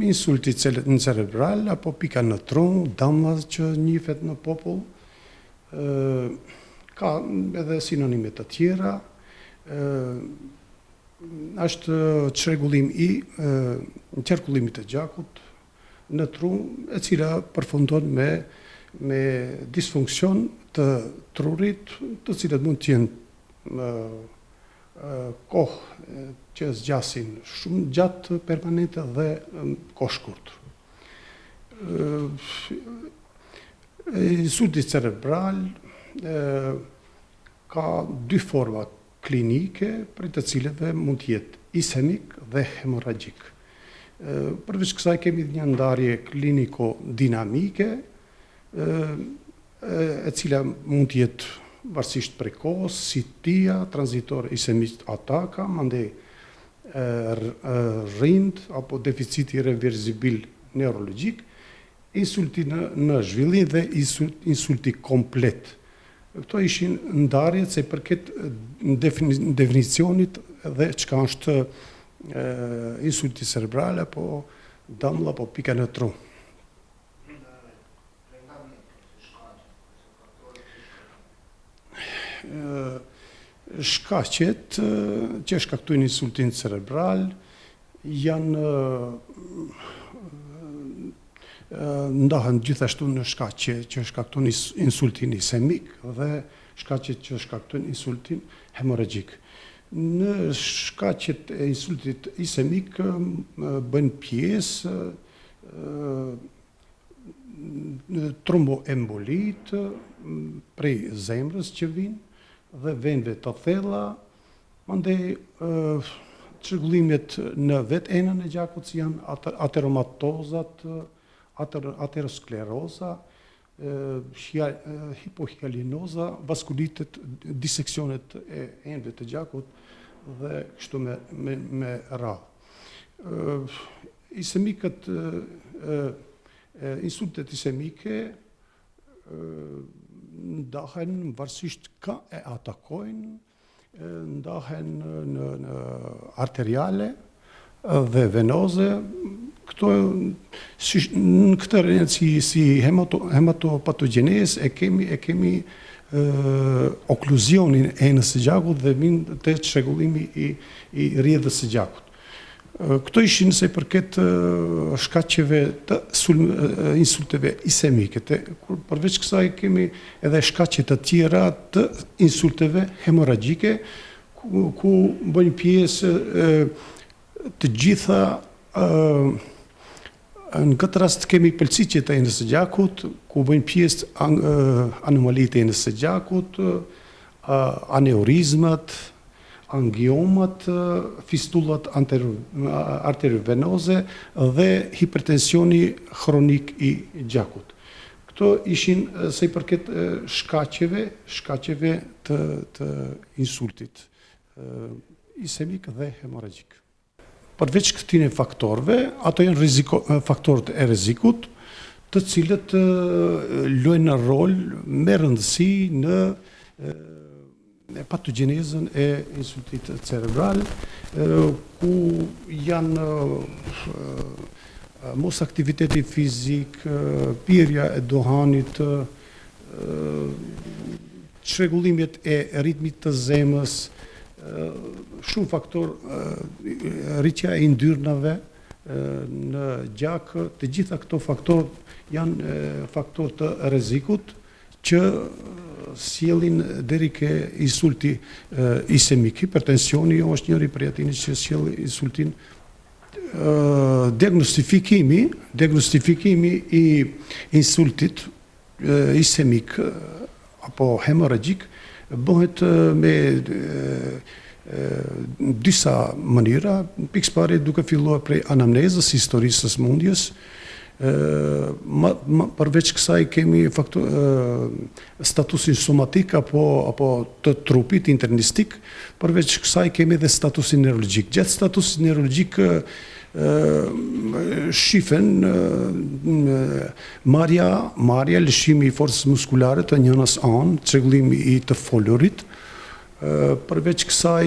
insulti në cerebral, apo pika në trunë, damla që njihet në popull, ka edhe sinonime të tjera, është çrregullim i qarkullimit të gjakut në tru, e cila përfundon me disfunksion të trurit, të cilat mund të jenë kohë që zgjasin shumë gjatë permanente dhe kohë shkurt. Insulti cerebral ka dy forma klinike, për të cilave mund të jetë iskemik dhe hemorragjik. Përveç kësaj kemi një ndarje kliniko-dinamike, e cila mund të jetë varësisht prekos, si tia, tranzitor iskemik ataka, mandej rrind apo deficiti reversibil neurologjik, insulti në zhvillim dhe insulti komplet. Këto ishin ndarjet se përket definicionit dhe çka është insulti cerebral apo damla apo pika në tru. Shkaqet që shkaktojnë insultin cerebral janë ndahen gjithashtu në shkaqe që shkaktojnë insultin iskemik dhe shkaqet që shkaktojnë insultin hemorragjik. Në shkaqet e insultit iskemik bën pjesë tromboembolit prej zemrës që vinë dhe venëve të thella, mandej çrregullimet në vetë enën e gjakut si janë ateromatozat, ateroskleroza, hipohialinoza, vaskulitet, diseksionet e enëve të gjakut dhe kështu me radhë. Iskemikët, insultet iskemike ndahen varësisht ka e atakojnë, ndahen në arteriale dhe venoze. Këto në këtë rrjetë si hematopatogenez e kemi okluzionin e enës së gjakut dhe vinë te çrregullimi i rrjedhës së gjakut. Këto ishin se përket shkaqeve të insulteve iskemike. Përveç kësaj kemi edhe shkaqe të tjera të insulteve hemorragjike, ku bëjnë pjesë të gjitha. Në këtë rast kemi pëlqitjet e enës së gjakut, ku bëjnë pjesë anomalitë e enës së gjakut, aneurizmat, angiomat, fistullat arterivenoze dhe hipertensioni kronik i gjakut. Këto ishin se i përket shkaqeve të insultit iskemik dhe hemorragjik. Përveç këtyre faktorëve, ato janë faktorët e rrezikut, të cilët luajnë rol me rëndësi në patogenezën e insultit cerebral, ku janë mos aktiviteti fizik, pirja e duhanit, çrregullimet e ritmit të zemrës, shumë faktor, rritja e yndyrnave në gjak, të gjitha këto faktor janë faktor të rrezikut që sjellin deri ke insulti iskemik. Hipertensioni është njëri prej atyre që sjell insultin. Diagnostifikimi i insultit iskemik apo hemorragjik bëhet me disa mënyra, pikëparë duke filluar prej anamnezës, historisë së smundjes. Përveç kësaj kemi statusin somatik apo të trupit internistik, përveç kësaj kemi dhe statusin neurologjik. Gjatë statusin neurologjik shifen marrja, lëshimi i forcës muskulare të njënës anë, çrregullimi i të folurit. Përveç kësaj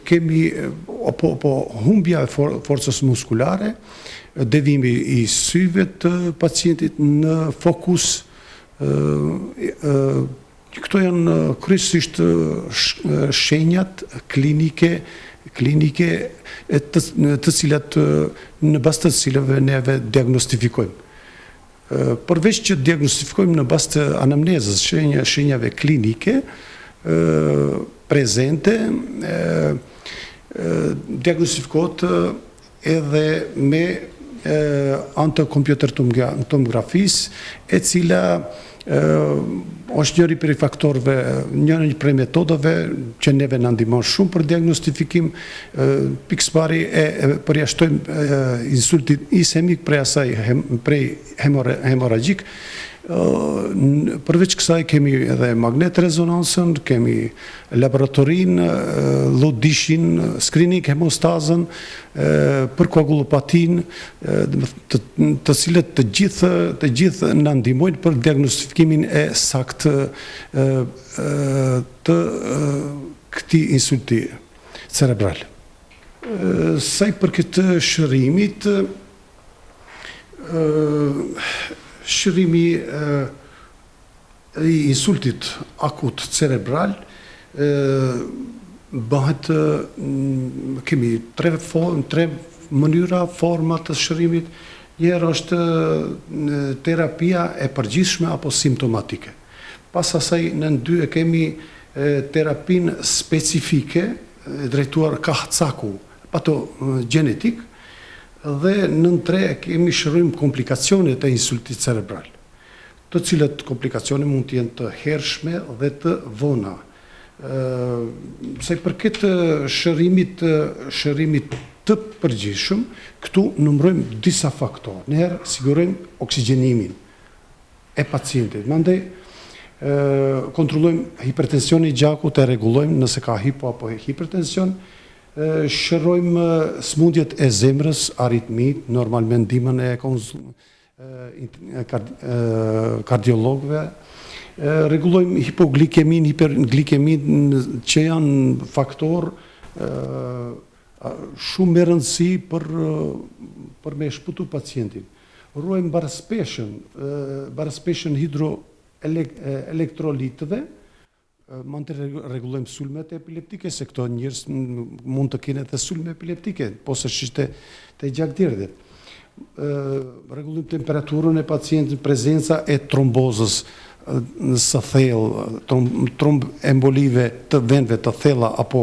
kemi humbja e forcës muskulare, devimi i syve të pacientit në fokus. Këto janë kryesisht shenjat klinike të cilat në bazë të cilave neve diagnostifikojmë. Përveç që diagnostifikojmë në bazë të anamnezës, shenjave klinike prezente, diagnostifikohet edhe me anë të kompjuter tomografisë, e cila është njëri prej faktorëve, njëri prej metodave që neve na ndihmon shumë për diagnostifikim. Pikëpari përjashtojmë insultin ischemik prej asaj prej hemoragjik. Përveç kësaj kemi edhe magnet rezonansën, kemi laboratorin, lodishin, screening hemostazën, përkoagulopatin, të cilët të gjithë na ndihmojnë për diagnostifikimin e saktë të këtij insulti cerebral. Sa i përket shërimit, shërimi i insultit akut cerebral bëhet, kemi tre mënyra, forma të shërimit. Njëra është terapia e përgjithshme apo simptomatike. Pas asaj në dy kemi terapin specifike drejtuar KAHCAK-u, patogenetik, dhe në tre kemi shërim komplikacionet e insultit cerebral, të cilët komplikacione mund të jenë të hershme dhe të vona. Sa i përket shërimit të përgjithshëm, këtu numërojmë disa faktorë. Njëherë sigurojmë oksigjenimin e pacientit. Mandej kontrollojmë hipertensionin e gjakut, e rregullojmë nëse ka hipo apo hipertension. Shërojmë smundjet e zemrës, aritmit, normalment ndihmën e kardiologëve. Rregullojmë hipoglykemin, hiperglykemin, që janë faktor shumë me rëndësi për me shpëtu pacientin. Ruajmë baraspeshën hidroelektrolitëve. Mund të rregullojmë sulmet epileptike, se këto njerëz mund të kenë edhe sulme epileptike, posaçërisht te gjakderdhjet. Rregullojmë temperaturën e pacientit, prezenca e trombozës së thellë, tromboembolive të venëve të thella apo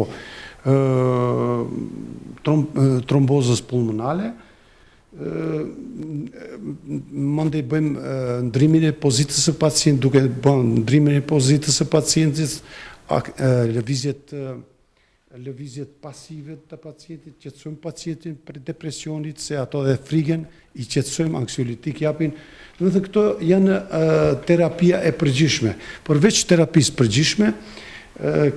trombozës pulmonale. Mandej bëjmë ndrimin e pozitës së pacientit, duke bën ndrimin e pozitës së pacientit, lëvizjet pasive të pacientit, qetësojmë pacientin për depresionit, se ato dhe frikën i qetësojmë, anksiolitik japin. Do të këto janë terapia e përgjithshme. Përveç terapisë përgjithshme,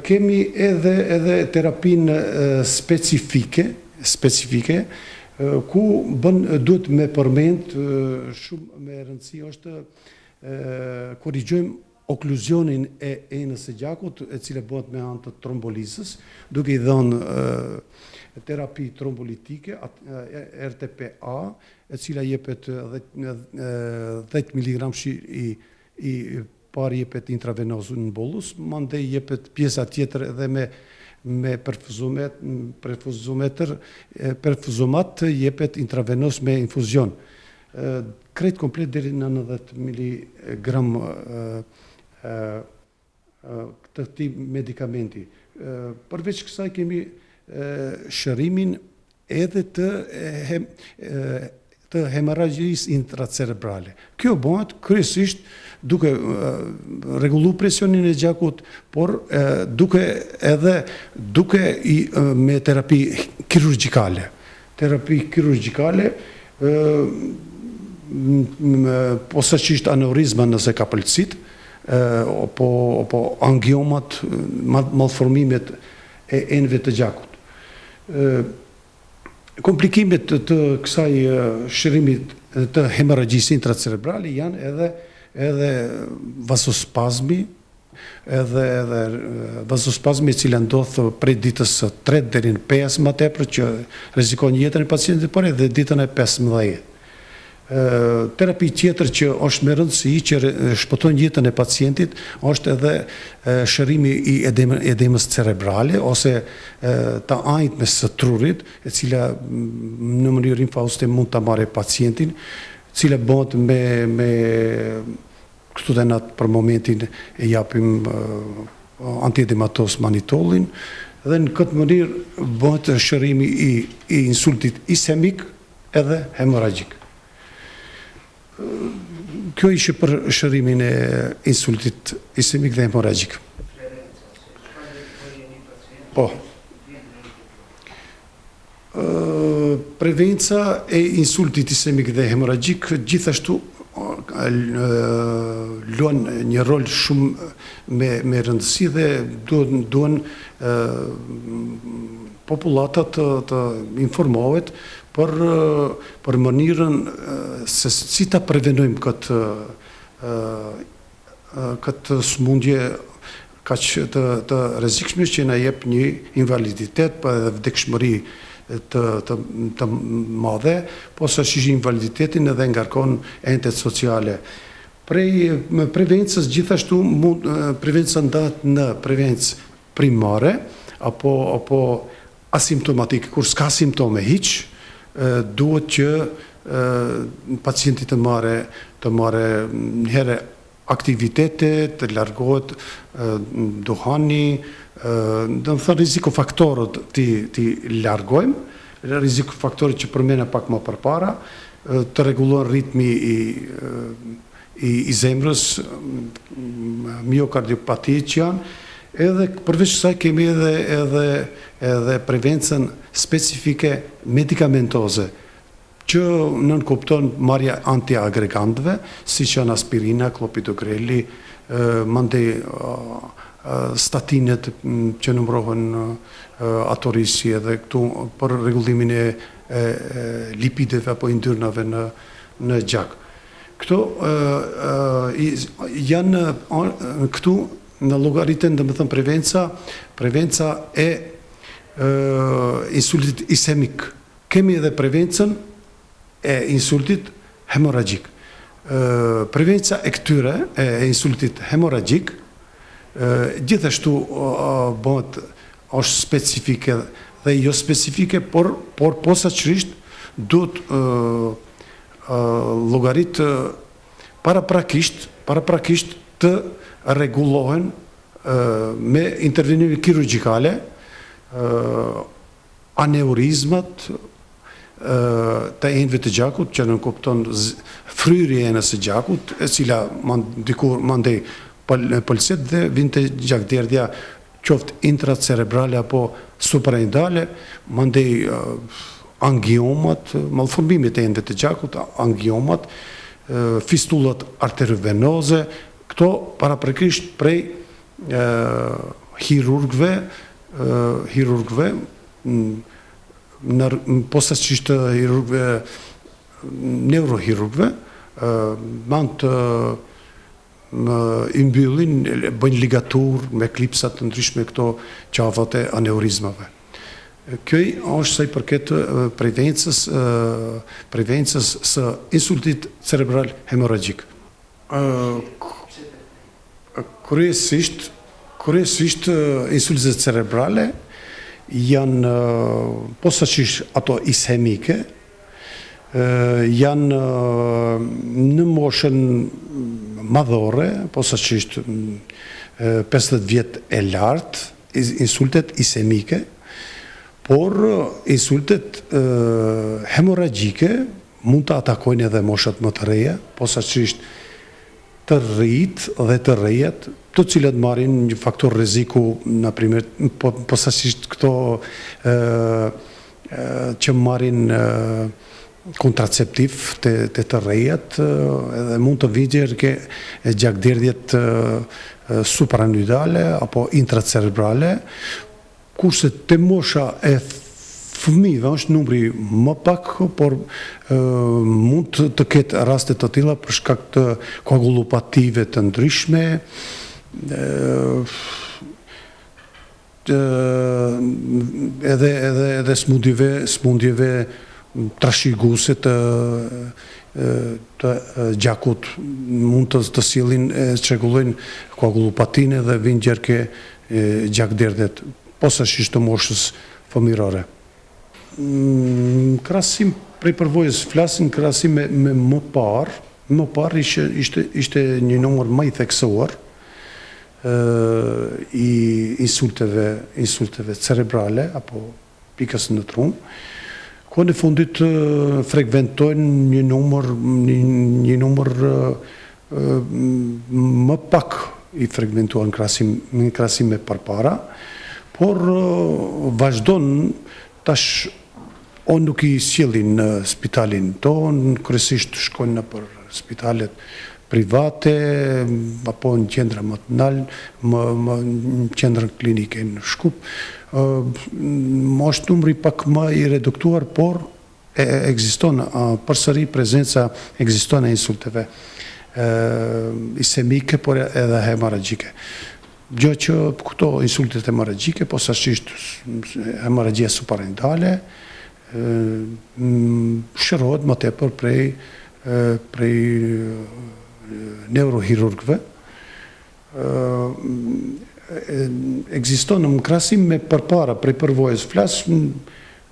kemi edhe terapinë specifike, ku duhet me përmend shumë me rëndësi është korrigjojmë okluzionin e enës së gjakut, e cila bëhet me anë të trombolizës, duke i dhënë terapi trombolitike, RTPA, e cila jepet 10 mg i parë jepet intravenoz në bolus, mandej jepet pjesa tjetër edhe me perfuzomat jepet intravenoz me infuzion. Krejt komplet deri në 90 mg të këtij medikamenti. Përveç kësaj kemi shërimin edhe të hemorragjisë intracerebrale. Kjo bëhet kryesisht duke rregullu presionin e gjakut, por duke me terapi kirurgjikale. Terapi kirurgjikale, posaçërisht aneurizma nëse ka pëlqit, apo angiomat, malformimet e enëve të gjakut. Komplikimet të kësaj shërimit të hemorragjisë intracerebrale janë edhe vasospazmi, edhe vazospazmi i cila ndodh prej ditës së 3 deri në 5 më tepër që rrezikon jetën e pacientit, por edhe ditën e 15. Terapi tjetër që është me rëndësi që shpëton jetën e pacientit është edhe shërimi i edemës cerebrale ose ta ajitmes së trurit, e cila në mënyrë infauste mund ta marrë pacientin, cila bëhet me këtu dhe natë për momentin e japim antiedematos manitollin, dhe në këtë mënyrë bëhet shërimi i insultit isemik edhe hemoragjik. Kjo ishte për shërimin e insultit isemik dhe hemoragjik. Po. Prevenca e insultit isemik dhe hemoragjik gjithashtu luan një rol shumë me rëndësi dhe duhen populatat të informohet për mënyrën se si ta prevenojmë këtë smundje kaq të rrezikshme që na jep një invaliditet pa edhe vdekshmëri të madhe, po sa shish invaliditetin edhe ngarkon entet sociale. Prej prevencës gjithashtu prevenca ndahet në prevencë primare apo asimptomatike, kur s'ka simptome hiç, duhet që pacienti të marrë një herë aktivitete, të largohet duhani, do të thënë rizikofaktorët ti largojmë, rizikofaktorët që përmena pak më përpara, të rregullon ritmi i zemrës, miokardiopati që janë, edhe përveç kësaj kemi edhe prevencën specifike medikamentoze, që nënkupton marrja antiagregantëve, siç janë aspirina, klopidogreli, mandej statinet që numërohen atorisi edhe këtu për rregullimin e lipideve apo yndyrnave në gjak. Këto janë këtu në llogaritën, domethënë prevenca e insultit isemik. Kemi edhe prevencën e insultit hemoragjik. Prevenca e këtyre e insultit hemoragjik gjithashtu bëhet është specifike dhe jo specifike, por posaçërisht duhet llogarit paraprakisht të rregullohen me intervenime kirurgjikale, aneurizmat të enëve të gjakut, që nënkupton fryrje e enës së gjakut, e cila dikur mandej polset dhe vinte gjakderdhja qoftë intracerebrale apo supraendale, mandej angiomat, malformimet e enëve të gjakut, angiomat, fistullat arterivenoze, këto paraprakisht prej hirurgëve, posaçërisht neurohirurgëve, mund të i mbyllin, bëjnë ligatur me klipsat të ndryshme këto qafat e aneurizmave. Kjo është sa i përket prevencës së insultit cerebral hemoragjik. Kryesisht insultet cerebrale janë posaçërisht ato isemike, janë në moshën madhore, posaçërisht 50 vjet e lartë, insultet isemike, por insultet hemoragjike mund të atakojnë edhe moshat më të reja, posaçërisht të rrit dhe të rejat, të cilat marrin një faktor rreziku, naprimer, posaçërisht këto që marrin kontraceptiv të rejat, edhe mund të vijë gjakderdhjet supranudale apo intracerebrale, kurse te mosha e fëmijëve është numri më pak, por mund të ketë raste të tilla për shkak të koagulopative të ndryshme, edhe smundjeve trashëgjuese të gjakut mund të sillin çrregullojnë koagulopatinë dhe vinë gjerke gjakderdet posaçërisht të moshës fëmijërore. Krahasim prej përvojës flasin krahasim me më parë ishte një numër më i theksuar i insulteve cerebrale apo pikës në trum. Kohën e fundit frekuentojnë një numër më pak i frekuentuar në krahasim me përpara, por vazhdon tash o nuk i sjellin në spitalin ton, kryesisht shkojnë në për spitalet private apo në qendra më të ndal, në qendrën klinike në Shkup. Është numri pak më i reduktuar, por ekziston përsëri prezenca ekziston e insulteve isemike, por edhe hemorragjike. Gjë që këto insultet hemorragjike, posaçërisht hemorragjia suprarenale, shërohet më tepër prej neurohirurgëve. Ekziston në krahasim me përpara prej përvojës flas,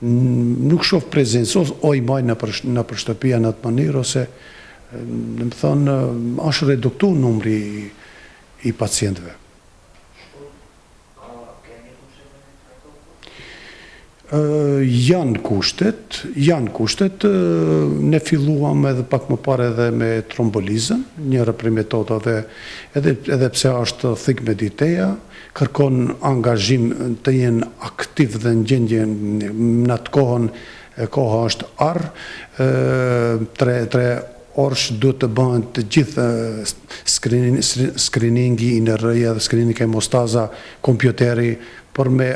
nuk shoh prezencë o i majnë në për shtëpia në atë mënyrë, ose në më thonë është reduktu numri i pacientëve. Janë kushtet, ne filluam edhe pak më parë edhe me trombolizën, njëra prej metodave, edhe pse është thik me diteja, kërkon angazhim të jenë aktiv dhe në gjendje në atë kohën, koha është arë, 3 orësh duhet të bëhen të gjithë screeningi i NR-ja dhe screeningi hemostaza, kompjuteri, për me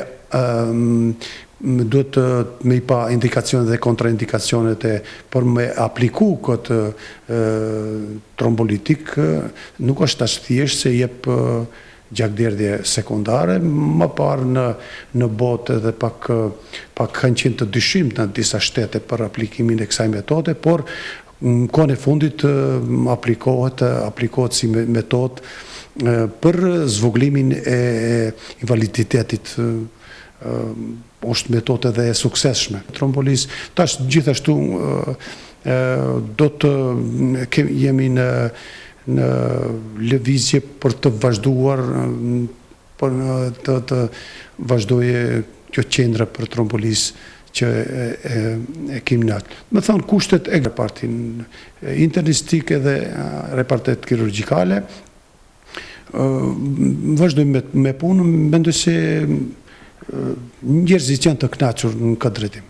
duhet me i pa indikacionet dhe kontraindikacionet për me apliku këtë trombolitik, nuk është ashtë thjesht se jep gjakderdhje sekundare, më parë në botë edhe pak kanë qenë të dyshim në disa shtete për aplikimin e kësaj metode, por në kohën e fundit aplikohet si metodë për zvoglimin e invaliditetit, është metodë edhe e suksesshme. Trombolis, tash gjithashtu do të jemi në lëvizje për të vazhduar, për të vazhdoje kjo qendra për trombolis që e kemi natë. Më thonë kushtet e repartin internistike dhe repartet kirurgjikale, vazhdojmë me punën, mendoj se njerëzit janë të kënaqur në këtë drejtim.